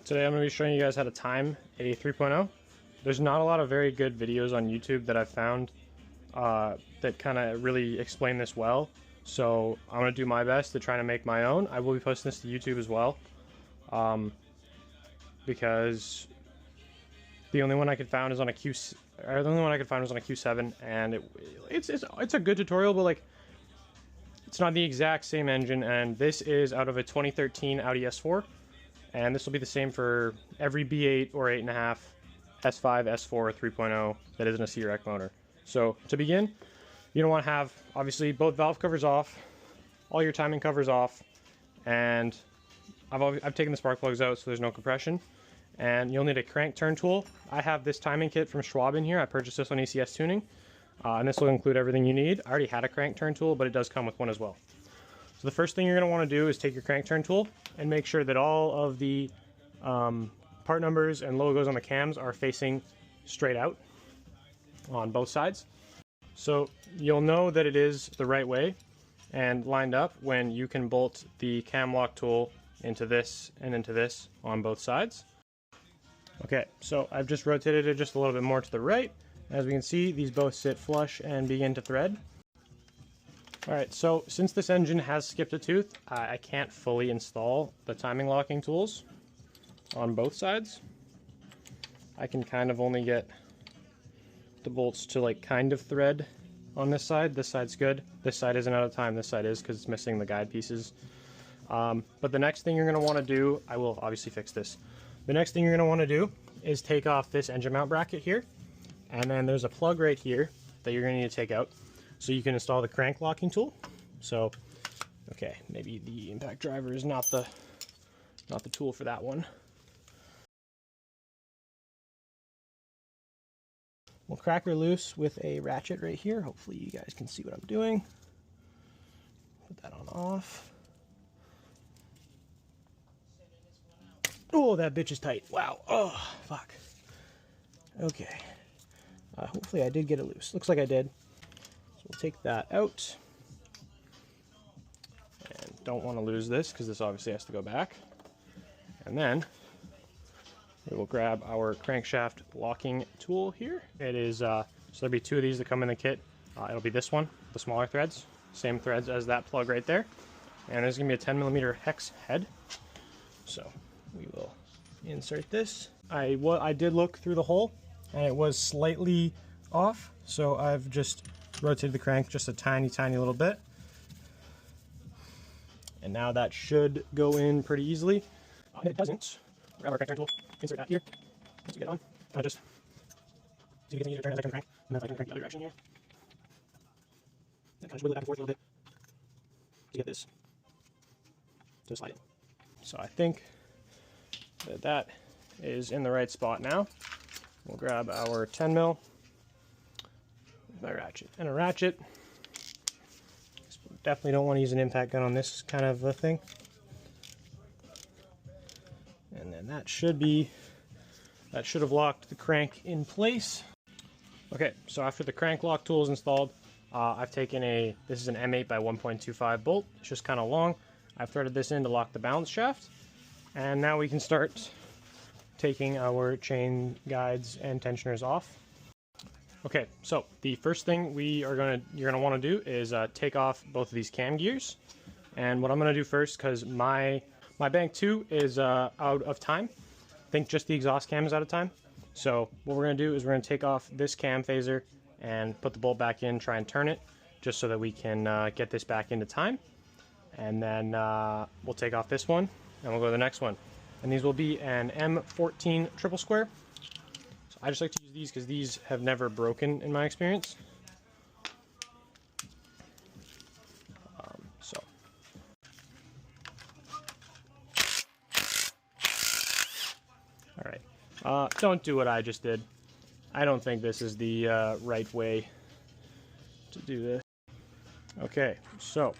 Today I'm going to be showing you guys how to time a 3.0. There's not a lot of very good videos on YouTube that I've found that kind of really explain this well, so I'm going to do my best to try to make my own. I will be posting this to YouTube as well, because the only one I could find is on a Q7, and it's a good tutorial, but like it's not the exact same engine. And this is out of a 2013 Audi S4. And this will be the same for every B8 or 8.5, S5, S4, 3.0 that isn't a C-Rec motor. So to begin, you don't want to have, obviously, both valve covers off, all your timing covers off, and I've taken the spark plugs out so there's no compression. And you'll need a crank turn tool. I have this timing kit from Schwab in here. I purchased this on ECS Tuning, and this will include everything you need. I already had a crank turn tool, but it does come with one as well. So the first thing you're going to want to do is take your crank turn tool and make sure that all of the part numbers and logos on the cams are facing straight out on both sides. So you'll know that it is the right way and lined up when you can bolt the cam lock tool into this and into this on both sides. Okay, so I've just rotated it just a little bit more to the right. As we can see, these both sit flush and begin to thread. Alright, so since this engine has skipped a tooth, I can't fully install the timing locking tools on both sides. I can kind of only get the bolts to like kind of thread on this side. This side's good. This side isn't out of time. This side is because it's missing the guide pieces. But the next thing you're going to want to do, I will obviously fix this. The next thing you're going to want to do is take off this engine mount bracket here. And then there's a plug right here that you're going to need to take out, so you can install the crank locking tool. So, okay, maybe the impact driver is not the tool for that one. We'll crack her loose with a ratchet right here. Hopefully you guys can see what I'm doing. Put that on off. Oh, that bitch is tight. Wow. Oh, fuck. Okay. Hopefully I did get it loose. Looks like I did. We'll take that out, and don't want to lose this because this obviously has to go back. And then we will grab our crankshaft locking tool here. It is, so there'll be two of these that come in the kit. It'll be this one, the smaller threads, same threads as that plug right there. And there's going to be a 10mm hex head. So we will insert this. I did look through the hole, and it was slightly off, so I've just rotated the crank just a tiny little bit, and now that should go in pretty easily. If it doesn't, grab our crank turn tool, insert that here. Once you get on, just see if you can either turn as I turn the crank, and then if I turn the crank the other direction here, then kind of wiggle it back and forth a little bit to get this to slide in. So I think that is in the right spot now. We'll grab our 10mm. My ratchet and a ratchet. Definitely don't want to use an impact gun on this kind of a thing. And then that should have locked the crank in place. Okay, so after the crank lock tool is installed, I've taken this is an M8 by 1.25 bolt. It's just kind of long. I've threaded this in to lock the balance shaft, and now we can start taking our chain guides and tensioners off. Okay, so the first thing you're gonna want to do is take off both of these cam gears. And what I'm gonna do first, because my bank 2 is out of time. I think just the exhaust cam is out of time. So what we're gonna do is we're gonna take off this cam phaser and put the bolt back in, try and turn it, just so that we can get this back into time. And then we'll take off this one, and we'll go to the next one. And these will be an M14 triple square. I just like to use these because these have never broken in my experience. Alright, don't do what I just did. I don't think this is the right way to do this. Okay, so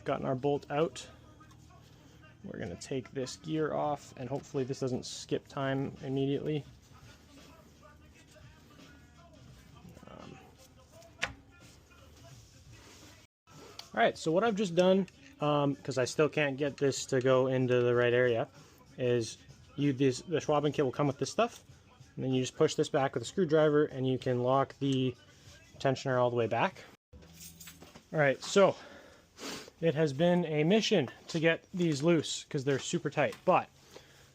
gotten our bolt out. We're going to take this gear off, and hopefully this doesn't skip time immediately. Alright, so what I've just done, because I still can't get this to go into the right area, is the Schwab kit will come with this stuff, and then you just push this back with a screwdriver and you can lock the tensioner all the way back. All right, so it has been a mission to get these loose because they're super tight, but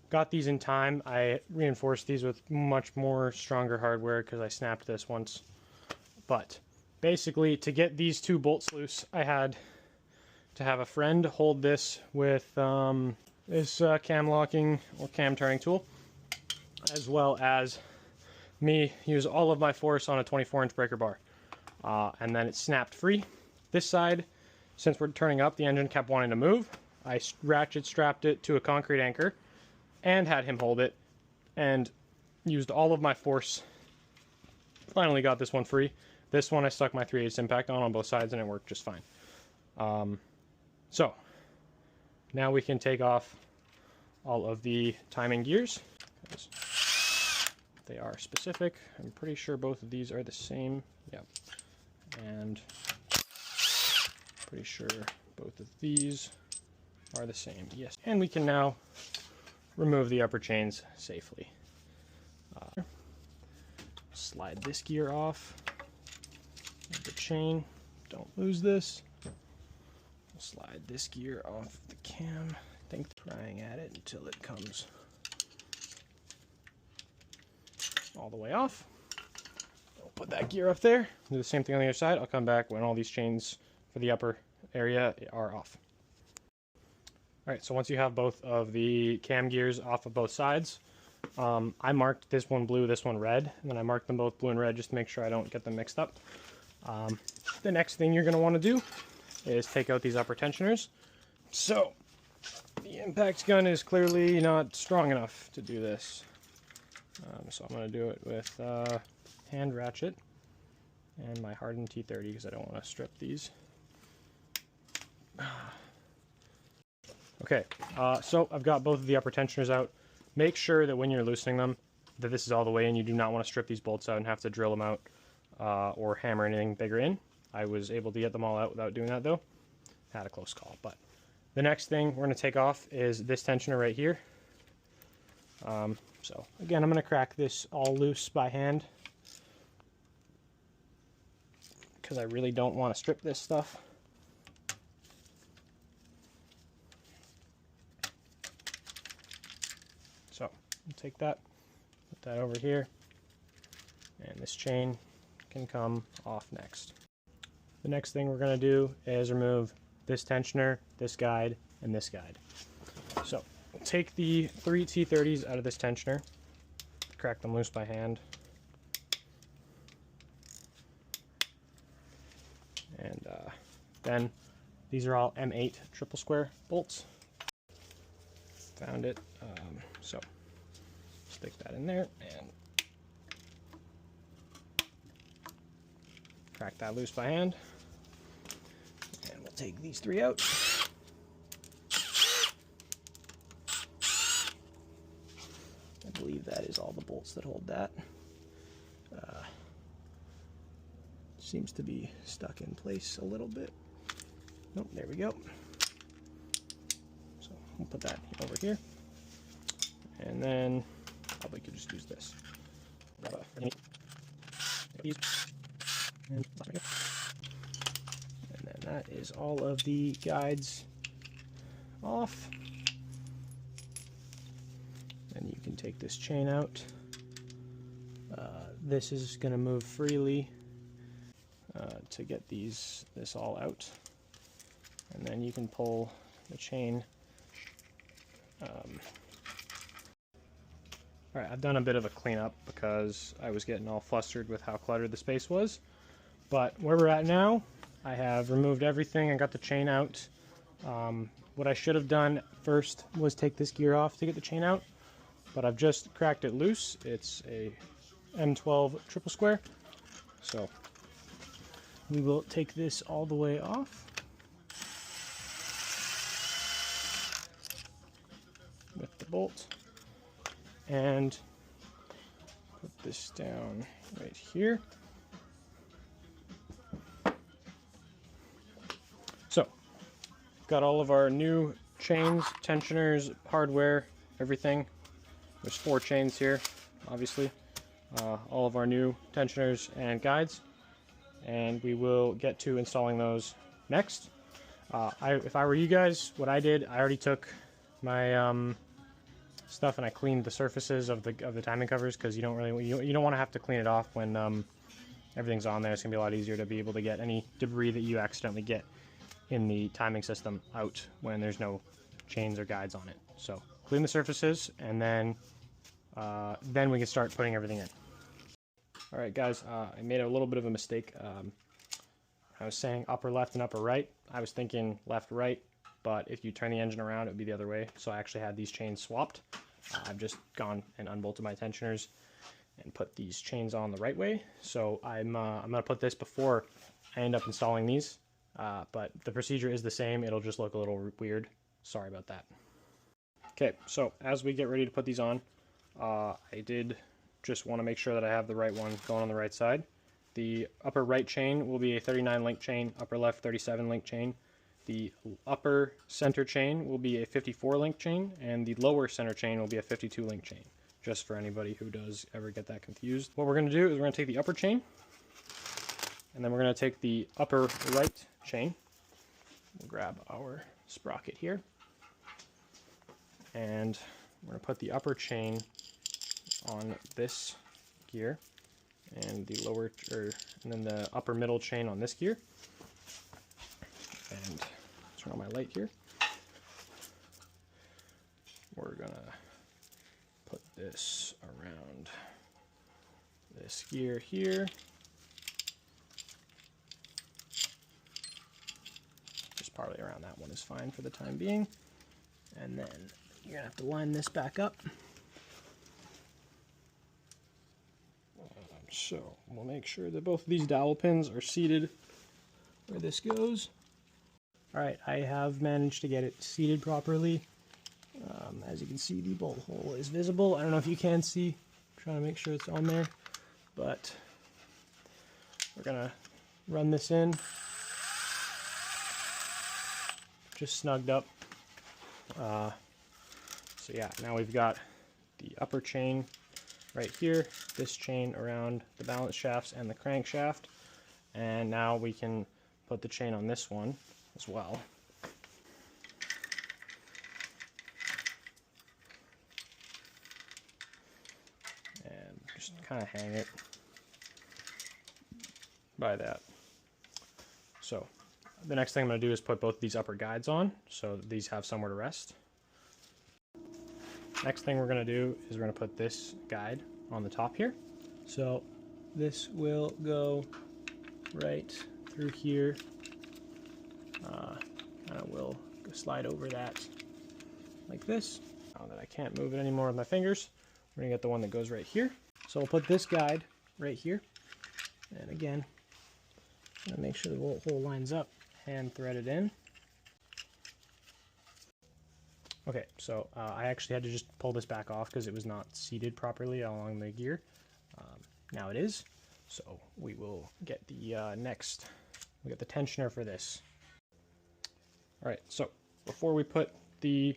got these in time. I reinforced these with much more stronger hardware because I snapped this once. But basically, to get these two bolts loose, I had to have a friend hold this with this cam locking or cam turning tool, as well as me use all of my force on a 24-inch breaker bar. And then it snapped free. This side, since we're turning up, the engine kept wanting to move. I ratchet strapped it to a concrete anchor and had him hold it and used all of my force. Finally got this one free. This one I stuck my 3/8 impact on both sides and it worked just fine. So now we can take off all of the timing gears. They are specific. I'm pretty sure both of these are the same. Yep. And pretty sure both of these are the same. Yes. And we can now remove the upper chains safely. Slide this gear off of the chain. Don't lose this. We'll slide this gear off the cam. I think prying at it until it comes all the way off. I'll put that gear up there. Do the same thing on the other side. I'll come back when all these chains for the upper area are off. Alright, so once you have both of the cam gears off of both sides, I marked this one blue, this one red, and then I marked them both blue and red just to make sure I don't get them mixed up. The next thing you're going to want to do is take out these upper tensioners. So, the impact gun is clearly not strong enough to do this. So I'm going to do it with hand ratchet and my hardened T30 because I don't want to strip these. Okay, so I've got both of the upper tensioners out. Make sure that when you're loosening them that this is all the way in. You do not want to strip these bolts out and have to drill them out or hammer anything bigger in. I was able to get them all out without doing that though. Had a close call. But the next thing we're going to take off is this tensioner right here. So again, I'm going to crack this all loose by hand because I really don't want to strip this stuff. So I'll take that, put that over here, and this chain can come off next. The next thing we're going to do is remove this tensioner, this guide, and this guide. So we'll take the 3 T30s out of this tensioner, crack them loose by hand, and then these are all M8 triple square bolts. Found it, so stick that in there and crack that loose by hand, and we'll take these 3 out. I believe that is all the bolts that hold that. Seems to be stuck in place a little bit. Nope, there we go. So we'll put that over here, and then probably could just use this. And then that is all of the guides off. And you can take this chain out. This is going to move freely to get this all out. And then you can pull the chain. Alright, I've done a bit of a cleanup because I was getting all flustered with how cluttered the space was. But where we're at now, I have removed everything. I got the chain out. What I should have done first was take this gear off to get the chain out, but I've just cracked it loose. It's a M12 triple square. So we will take this all the way off with the bolt and put this down right here. So, got all of our new chains, tensioners, hardware, everything There's 4 chains here, obviously. All of our new tensioners and guides. And we will get to installing those next. If I were you guys, what I did, I already took my stuff and I cleaned the surfaces of the timing covers, because you don't want to have to clean it off when everything's on there. It's gonna be a lot easier to be able to get any debris that you accidentally get in the timing system out when there's no chains or guides on it. So clean the surfaces, and then we can start putting everything in. All right, guys, I made a little bit of a mistake. I was saying upper left and upper right. I was thinking left, right, but if you turn the engine around, it would be the other way. So I actually had these chains swapped. I've just gone and unbolted my tensioners and put these chains on the right way. So I'm gonna put this before I end up installing these, but the procedure is the same. It'll just look a little weird. Sorry about that. Okay, so as we get ready to put these on, I did just want to make sure that I have the right one going on the right side. The upper right chain will be a 39 link chain, upper left 37 link chain. The upper center chain will be a 54 link chain, and the lower center chain will be a 52 link chain, just for anybody who does ever get that confused. What we're going to do is we're going to take the upper chain, and then we're going to take the upper right chain. We'll grab our sprocket here, and we're going to put the upper chain on this gear, and the lower, and then the upper middle chain on this gear. And turn on my light here. We're gonna put this around this gear here. Just partly around that one is fine for the time being. And then you're gonna have to line this back up. So we'll make sure that both of these dowel pins are seated where this goes. Alright, I have managed to get it seated properly. As you can see, the bolt hole is visible. I don't know if you can see. I'm trying to make sure it's on there. But we're going to run this in. Just snugged up. So yeah, now we've got the upper chain right here, this chain around the balance shafts and the crankshaft, and now we can put the chain on this one as well. And just kind of hang it by that. So the next thing I'm going to do is put both these upper guides on, so that these have somewhere to rest. Next thing we're going to do is we're going to put this guide on the top here. So this will go right through here. And it will slide over that like this. Now that I can't move it anymore with my fingers, we're going to get the one that goes right here. So we'll put this guide right here. And again, I'm going to make sure the bolt hole lines up and thread it in. Okay, so I actually had to just pull this back off because it was not seated properly along the gear. Now it is. So we will get the we get the tensioner for this. All right, so before we put the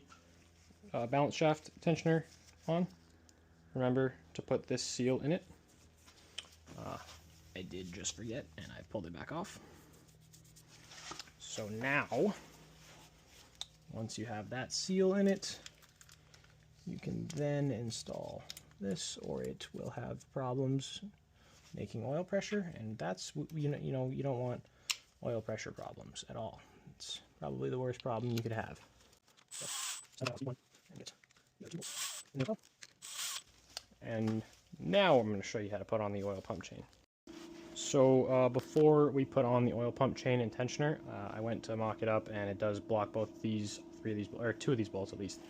balance shaft tensioner on, remember to put this seal in it. I did just forget, and I pulled it back off. So now, once you have that seal in it, you can then install this, or it will have problems making oil pressure, and that's, you know you don't want oil pressure problems at all. It's probably the worst problem you could have. And now I'm going to show you how to put on the oil pump chain. So before we put on the oil pump chain and tensioner, I went to mock it up, and it does block both these, two of these bolts at least.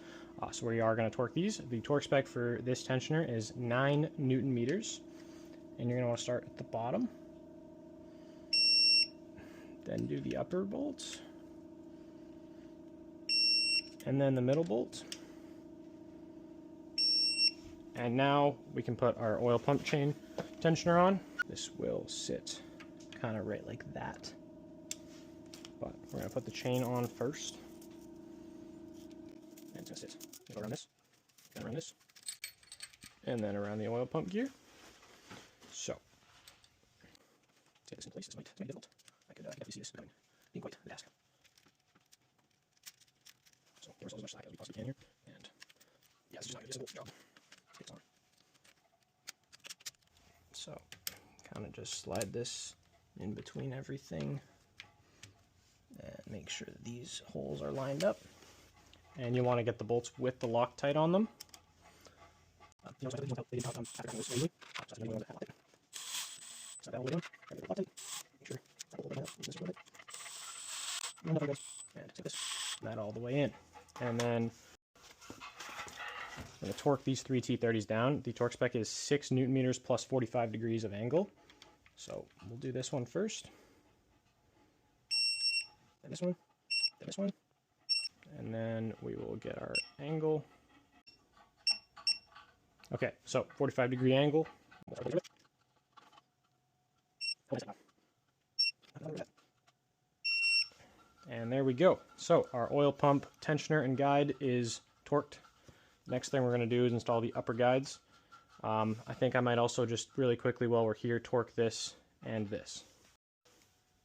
So we are going to torque these. The torque spec for this tensioner is 9 Newton meters, and you're going to want to start at the bottom, then do the upper bolt, and then the middle bolt. And now we can put our oil pump chain tensioner on. This will sit kind of right like that. But we're going to put the chain on first. And it's going to sit. Go around this. Go around this. and then around the oil pump gear. So, let's get this in place. This might be difficult. I could definitely see this being quite the task. So, give ourselves as much slack as we possibly can here. And yeah, it's just not going to be a simple job. Let's get this on. So, kind of just slide this in between everything and make sure that these holes are lined up. And you want to get the bolts with the Loctite on them. And take this, that all the way in. And then I'm going to torque these three T30s down. The torque spec is 6 Newton meters plus 45 degrees of angle. So we'll do this one first. Then this one. Then this one. And then we will get our angle. Okay, so 45 degree angle. And there we go. So our oil pump tensioner and guide is torqued. Next thing we're going to do is install the upper guides. I think I might also just really quickly while we're here torque this and this.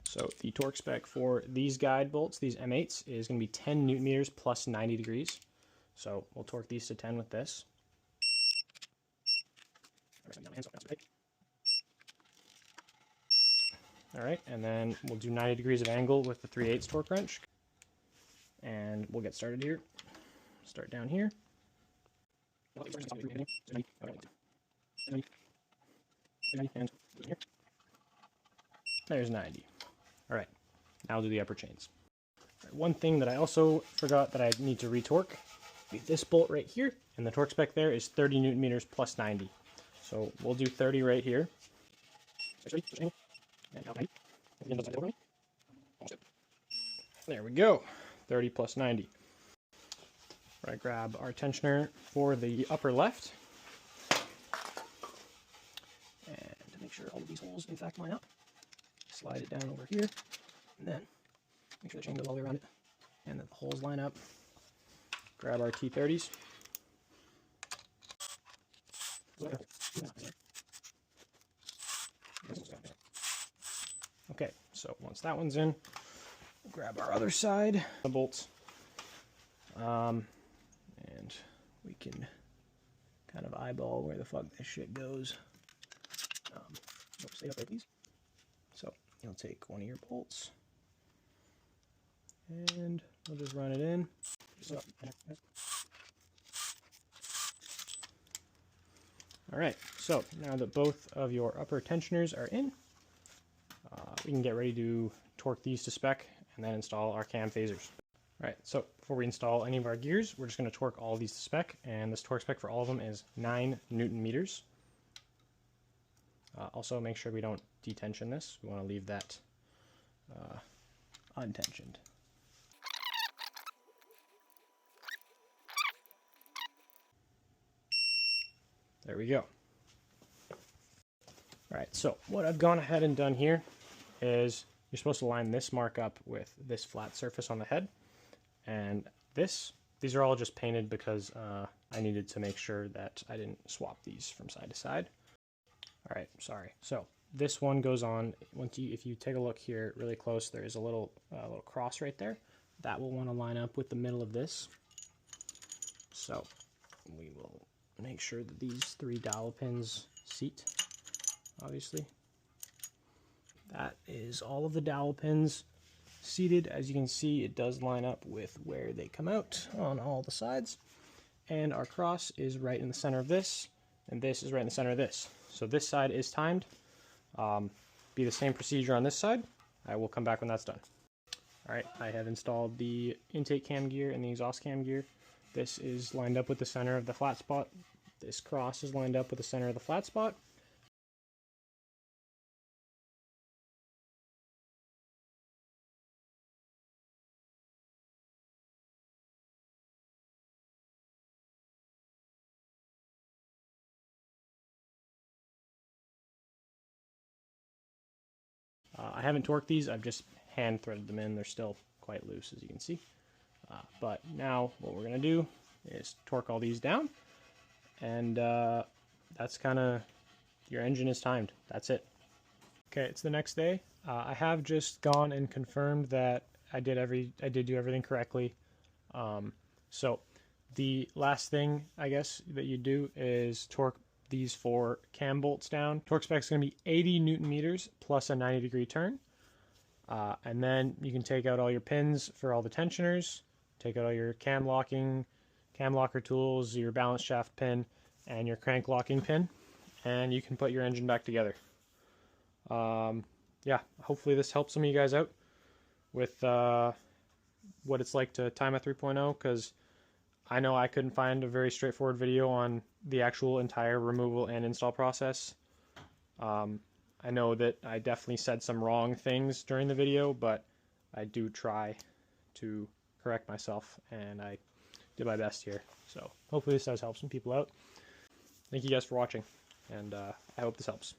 So the torque spec for these guide bolts, these M8s, is going to be 10 Newton meters plus 90 degrees. So we'll torque these to 10 with this. Alright, and then we'll do 90 degrees of angle with the 3/8 torque wrench. And we'll get started here. Start down here. There's 90. Alright, now we'll do the upper chains. Right, one thing that I also forgot that I need to retorque be this bolt right here, and the torque spec there is 30 Newton meters plus 90. So we'll do 30 right here. There we go, 30 plus 90. Right, grab our tensioner for the upper left. And to make sure all of these holes in fact line up, slide it down over here, and then make sure the chain goes all the way around it, and that the holes line up. Grab our T30s. Okay, so once that one's in, we'll grab our other side, the bolts, and we can kind of eyeball where the fuck this shit goes. Stay up there, please. So you'll take one of your bolts, and we'll just run it in. Alright, so now that both of your upper tensioners are in, we can get ready to torque these to spec and then install our cam phasers. Alright, so before we install any of our gears, we're just going to torque all of these to spec, and this torque spec for all of them is 9 Newton meters. Also make sure we don't detension this. We want to leave that untensioned. There we go. Alright, so what I've gone ahead and done here is you're supposed to line this mark up with this flat surface on the head. And these are all just painted because I needed to make sure that I didn't swap these from side to side. Alright, sorry. So this one goes on, if you take a look here really close, there is a little cross right there. That will want to line up with the middle of this. So we will make sure that these 3 dowel pins seat, obviously. That is all of the dowel pins seated. As you can see, it does line up with where they come out on all the sides. And our cross is right in the center of this, and this is right in the center of this. So this side is timed. Be the same procedure on this side. I will come back when that's done. Alright, I have installed the intake cam gear and the exhaust cam gear. This is lined up with the center of the flat spot. This cross is lined up with the center of the flat spot. I haven't torqued these, I've just hand threaded them in. They're still quite loose, as you can see. But now what we're going to do is torque all these down, and that's kind of, your engine is timed. That's it. Okay, it's the next day. I have just gone and confirmed that I did do everything correctly. So the last thing I guess that you do is torque these 4 cam bolts down. Torque spec is going to be 80 Newton meters plus a 90-degree turn. And then you can take out all your pins for all the tensioners, take out all your cam locker tools, your balance shaft pin, and your crank locking pin, and you can put your engine back together. Yeah, hopefully this helps some of you guys out with what it's like to time a 3.0, because I know I couldn't find a very straightforward video on the actual entire removal and install process. I know that I definitely said some wrong things during the video, but I do try to correct myself, and I did my best here. So hopefully this does help some people out. Thank you guys for watching, and I hope this helps.